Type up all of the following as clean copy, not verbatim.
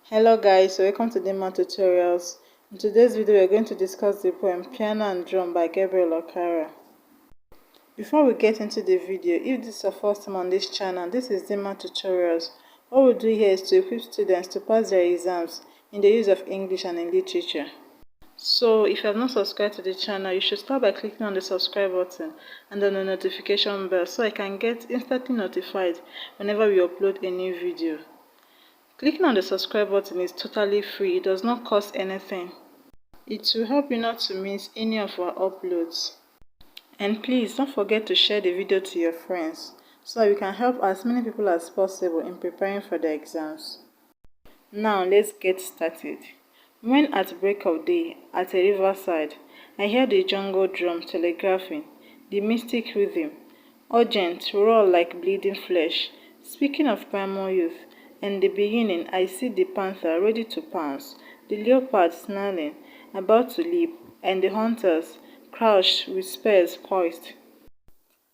Hello guys, welcome to JAMB tutorials. In today's video we are going to discuss the poem Piano and Drum by Gabriel Okara. Before we get into the video, if this is your first time on this channel, this is JAMB tutorials. What we do here is to equip students to pass their exams in the use of English and in literature. So if you have not subscribed to the channel, you should start by clicking on the subscribe button and on the notification bell so I can get instantly notified whenever we upload a new video. Clicking on the subscribe button is totally free. It does not cost anything. It will help you not to miss any of our uploads. And please don't forget to share the video to your friends so that we can help as many people as possible in preparing for the exams. Now let's get started. When at break of day at a riverside, I hear the jungle drum telegraphing, the mystic rhythm, urgent, raw like bleeding flesh. Speaking of primal youth, in the beginning I see the panther ready to pounce, the leopard snarling, about to leap, and the hunters crouched with spears poised.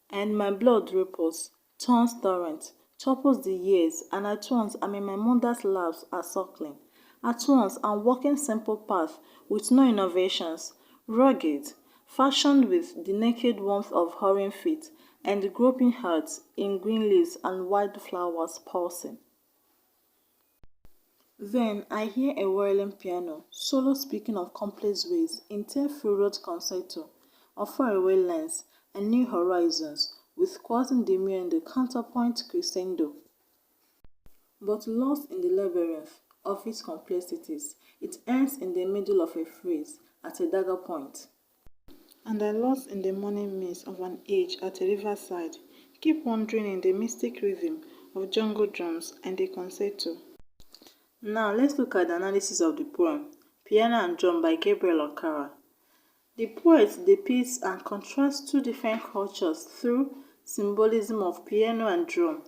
And my blood ripples, turns torrent, topples the years, and at once I'm in my mother's laps are suckling. At once I'm walking simple path with no innovations, rugged, fashioned with the naked warmth of hurrying feet, and the groping hearts in green leaves and wild flowers pulsing. Then I hear a whirling piano, solo speaking of complex ways, interfurrowed concerto, of faraway lands and new horizons, with quasi demure in the counterpoint crescendo. But lost in the labyrinth of its complexities, it ends in the middle of a phrase, at a dagger point. And I lost in the morning mist of an age at a riverside, keep wandering in the mystic rhythm of jungle drums and the concerto. Now let's look at the analysis of the poem, Piano and Drum by Gabriel Okara. The poet depicts and contrasts two different cultures through symbolism of piano and drum.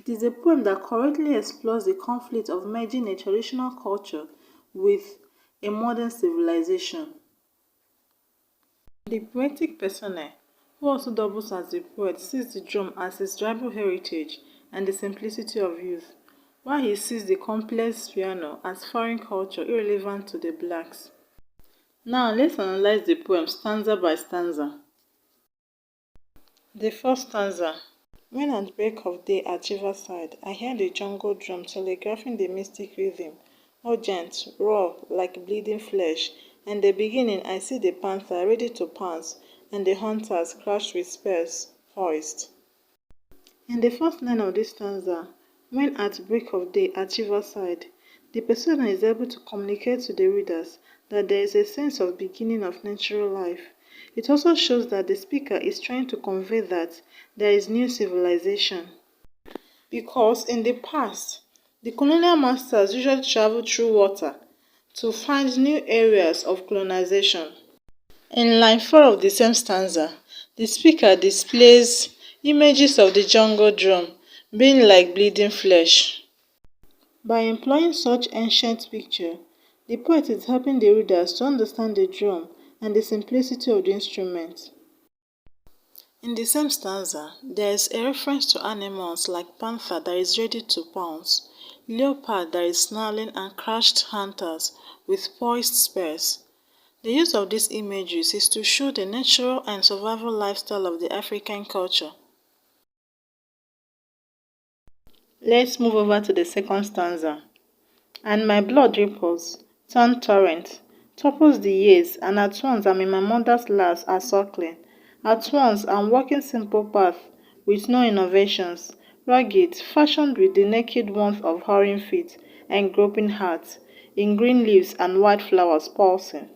It is a poem that correctly explores the conflict of merging a traditional culture with a modern civilization. The poetic persona, who also doubles as the poet, sees the drum as his tribal heritage and the simplicity of youth, while he sees the complex piano as foreign culture irrelevant to the blacks. Now let's analyze the poem stanza by stanza. The first stanza. When at break of day at riverside, I hear the jungle drum telegraphing the mystic rhythm, urgent, raw, like bleeding flesh, and the beginning I see the panther ready to pounce, and the hunters crouched with spears poised. In the first line of this stanza, when at break of day at riverside, the persona is able to communicate to the readers that there is a sense of beginning of natural life. It also shows that the speaker is trying to convey that there is new civilization. Because in the past, the colonial masters usually traveled through water to find new areas of colonization. In line 4 of the same stanza, the speaker displays images of the jungle drum being like bleeding flesh. By employing such ancient picture, the poet is helping the readers to understand the drum and the simplicity of the instrument. In the same stanza, there is a reference to animals like panther that is ready to pounce, leopard that is snarling, and crouched hunters with poised spears. The use of these images is to show the natural and survival lifestyle of the African culture. Let's move over to the second stanza. And my blood ripples, turn torrent, topples the years, and at once I'm in my mother's laps are suckling. At once I'm walking simple path, with no innovations, rugged, fashioned with the naked warmth of hurrying feet and groping hearts, in green leaves and white flowers pulsing.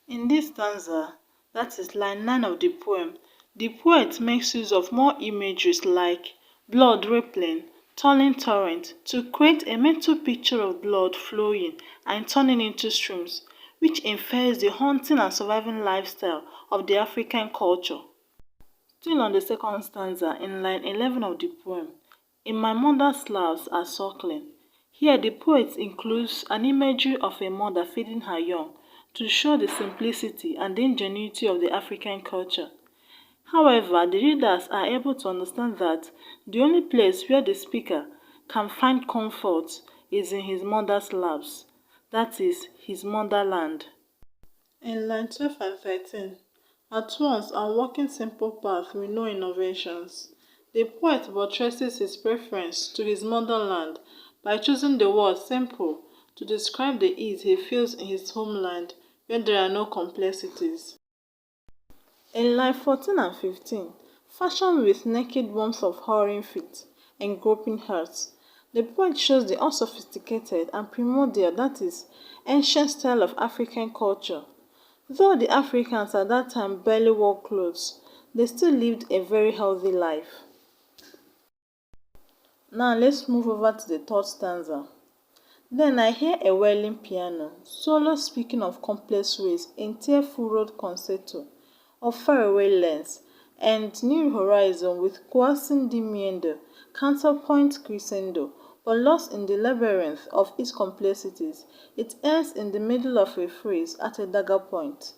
In this stanza, that is line 9 of the poem, the poet makes use of more imageries like blood rippling, turning torrent, to create a mental picture of blood flowing and turning into streams, which infers the hunting and surviving lifestyle of the African culture. Still on the second stanza, in line 11 of the poem, in my mother's laps are suckling. Here the poet includes an imagery of a mother feeding her young to show the simplicity and the ingenuity of the African culture. However, the readers are able to understand that the only place where the speaker can find comfort is in his mother's laps, that is, his motherland. In line 12 and 13, at once and walking simple path with no innovations, the poet buttresses his preference to his motherland by choosing the word simple to describe the ease he feels in his homeland where there are no complexities. In line 14 and 15, fashioned with naked warmth of hurrying feet and groping hearts, the poet shows the unsophisticated and primordial, that is, ancient style of African culture. Though the Africans at that time barely wore clothes, they still lived a very healthy life. Now let's move over to the third stanza. Then I hear a wailing piano, solo speaking of complex ways in tear-furrowed concerto, of faraway lands, and new horizon with coaxing diminuendo, counterpoint crescendo, but lost in the labyrinth of its complexities, it ends in the middle of a phrase at a dagger point.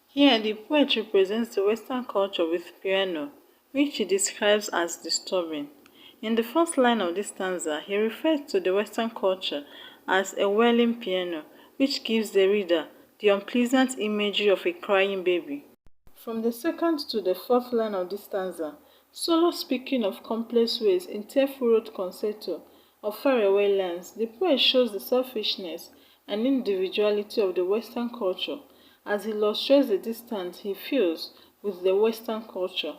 Here, the poet represents the Western culture with piano, which he describes as disturbing. In the first line of this stanza, he refers to the Western culture as a wailing piano, which gives the reader the unpleasant imagery of a crying baby. From the second to the fourth line of this stanza, solo speaking of complex ways in tear-furrowed concerto of faraway lands, the poet shows the selfishness and individuality of the Western culture as he illustrates the distance he feels with the Western culture.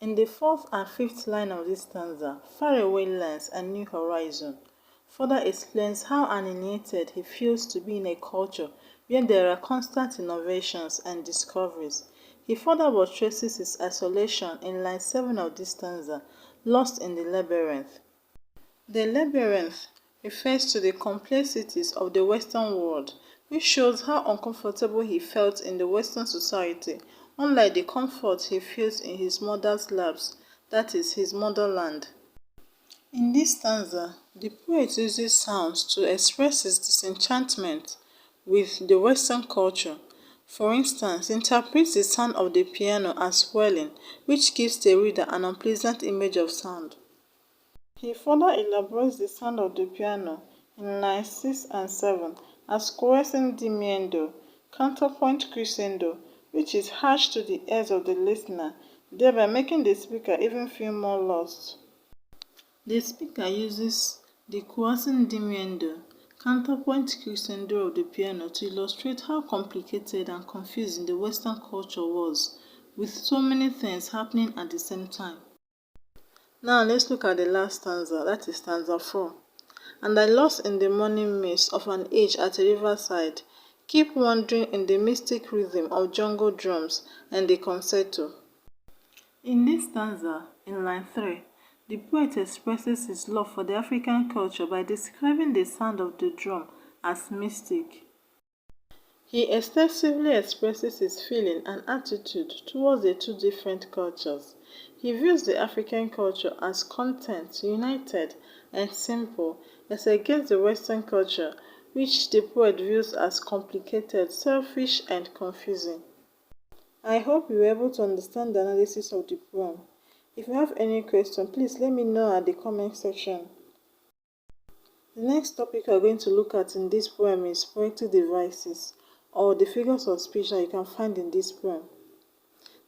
In the fourth and fifth line of this stanza, faraway lands and new horizon, further explains how alienated he feels to be in a culture where there are constant innovations and discoveries. He further buttresses his isolation in line 7 of this stanza, lost in the labyrinth. The labyrinth refers to the complexities of the Western world, which shows how uncomfortable he felt in the Western society, unlike the comfort he feels in his mother's laps, that is, his motherland. In this stanza, the poet uses sounds to express his disenchantment with the Western culture. For instance, he interprets the sound of the piano as swelling, which gives the reader an unpleasant image of sound. He further elaborates the sound of the piano in lines 6 and 7 as coaxing diminuendo, counterpoint crescendo, which is harsh to the ears of the listener, thereby making the speaker even feel more lost. The speaker uses the coaxing diminuendo, counterpoint crescendo of the piano to illustrate how complicated and confusing the Western culture was, with so many things happening at the same time. Now let's look at the last stanza, that is stanza 4. And I lost in the morning mist of an age at a riverside, keep wandering in the mystic rhythm of jungle drums and the concerto. In this stanza, in line 3, the poet expresses his love for the African culture by describing the sound of the drum as mystic. He extensively expresses his feeling and attitude towards the two different cultures. He views the African culture as content, united, and simple, as against the Western culture, which the poet views as complicated, selfish, and confusing. I hope you were able to understand the analysis of the poem. If you have any question, please let me know at the comment section. The next topic we are going to look at in this poem is poetic devices, or the figures of speech that you can find in this poem.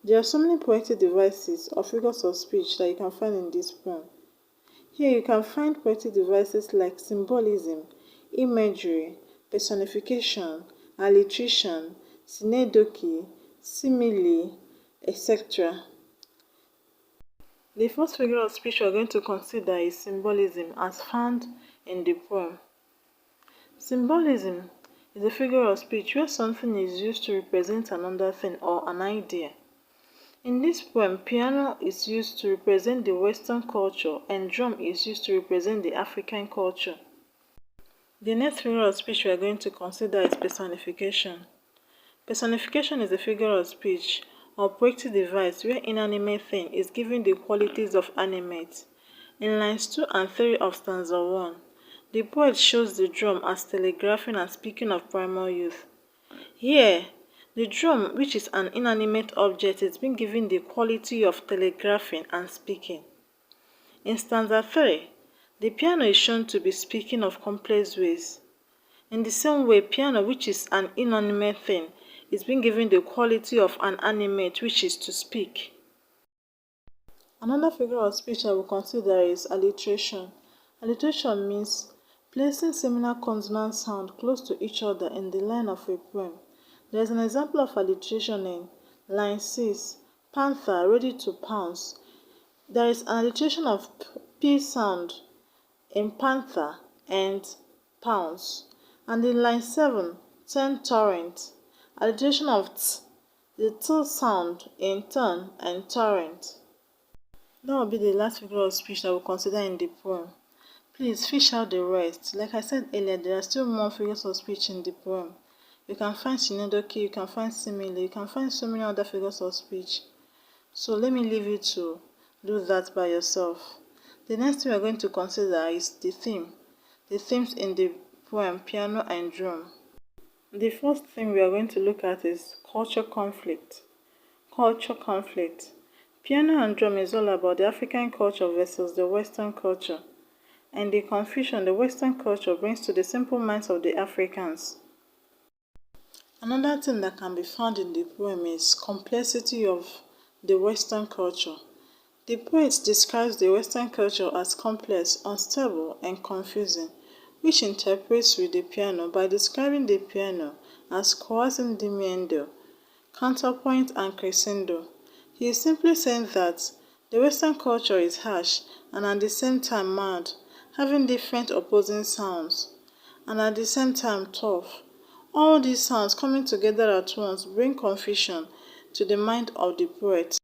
There are so many poetic devices or figures of speech that you can find in this poem. Here you can find poetic devices like symbolism, imagery, personification, alliteration, synecdoche, simile, etc. The first figure of speech we are going to consider is symbolism as found in the poem. Symbolism is a figure of speech where something is used to represent another thing or an idea. In this poem, piano is used to represent the Western culture and drum is used to represent the African culture. The next figure of speech we are going to consider is personification. Personification is a figure of speech or poetic device where inanimate thing is given the qualities of animate. In lines 2 and 3 of stanza 1, the poet shows the drum as telegraphing and speaking of primal youth. Here, the drum, which is an inanimate object, is being given the quality of telegraphing and speaking. In stanza 3, The piano is shown to be speaking of complex ways. In the same way, piano, which is an inanimate thing, is being given the quality of an animate, which is to speak. Another figure of speech I will consider is alliteration. Alliteration means placing similar consonant sound close to each other in the line of a poem. There is an example of alliteration in line 6, panther ready to pounce. There is an alliteration of P sound in panther and pounce. And in line 7, 10 torrent, alliteration of T, the T sound in turn and torrent. That will be the last figure of speech that we'll consider in the poem. Please fish out the rest. Like I said earlier, there are still more figures of speech in the poem. You can find synecdoche, you can find simile, you can find so many other figures of speech. So let me leave you to do that by yourself. The next thing we are going to consider is the theme. The themes in the poem Piano and Drum. The first thing we are going to look at is culture conflict. Culture conflict. Piano and drum is all about the African culture versus the Western culture, and the confusion the Western culture brings to the simple minds of the Africans. Another thing that can be found in the poem is complexity of the Western culture. The poet describes the Western culture as complex, unstable, and confusing, which interprets with the piano by describing the piano as coercing diminuendo, counterpoint, and crescendo. He is simply saying that the Western culture is harsh and at the same time mad, having different opposing sounds, and at the same time tough. All these sounds coming together at once bring confusion to the mind of the poet.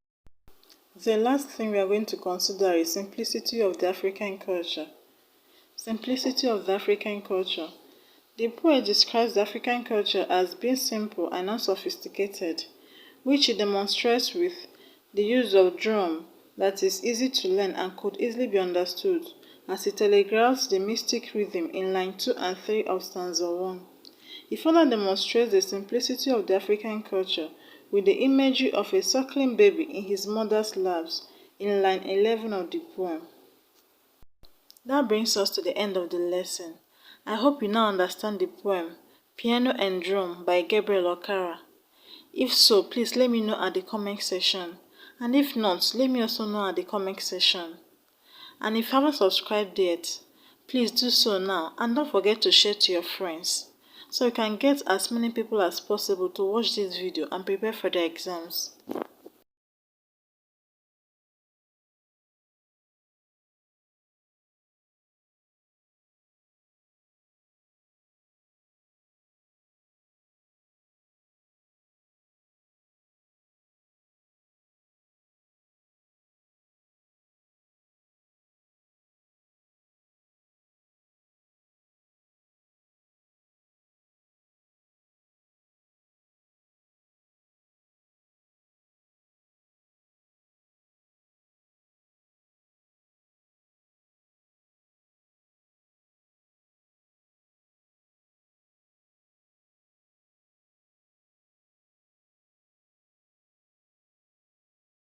The last thing we are going to consider is simplicity of the African culture. Simplicity of the African culture. The poet describes the African culture as being simple and unsophisticated, which he demonstrates with the use of drum that is easy to learn and could easily be understood, as he telegraphs the mystic rhythm in line 2 and 3 of stanza 1. He further demonstrates the simplicity of the African culture with the imagery of a suckling baby in his mother's laps in line 11 of the poem. That brings us to the end of the lesson. I hope you now understand the poem Piano and Drum by Gabriel Okara. If so, please let me know at the comment section. And if not, let me also know at the comment section. And if you haven't subscribed yet, please do so now, and don't forget to share to your friends, so you can get as many people as possible to watch this video and prepare for their exams.